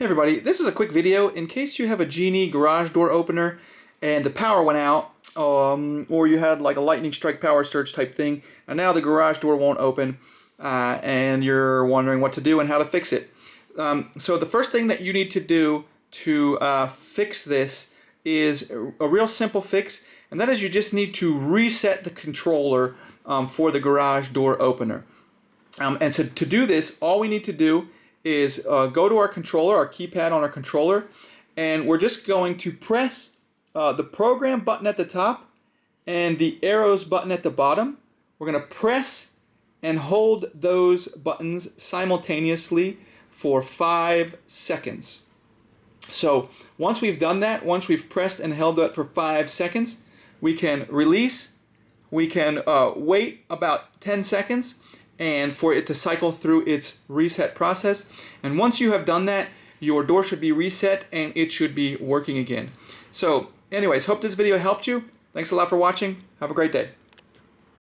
Hey everybody, this is a quick video in case you have a Genie garage door opener and the power went out, or you had like a lightning strike power surge type thing, and now the garage door won't open, and you're wondering what to do and how to fix it. So the first thing that you need to do to fix this is a real simple fix, and that is you just need to reset the controller for the garage door opener. And so to do this, all we need to do is go to our controller, our keypad on our controller, and we're just going to press the program button at the top and the arrows button at the bottom. We're going to press and hold those buttons simultaneously for 5 seconds. So once we've done that, once we've pressed and held that for 5 seconds, we can release, we can wait about 10 seconds, and for it to cycle through its reset process. And once you have done that, your door should be reset and it should be working again. So anyways, hope this video helped you. Thanks a lot for watching. Have a great day.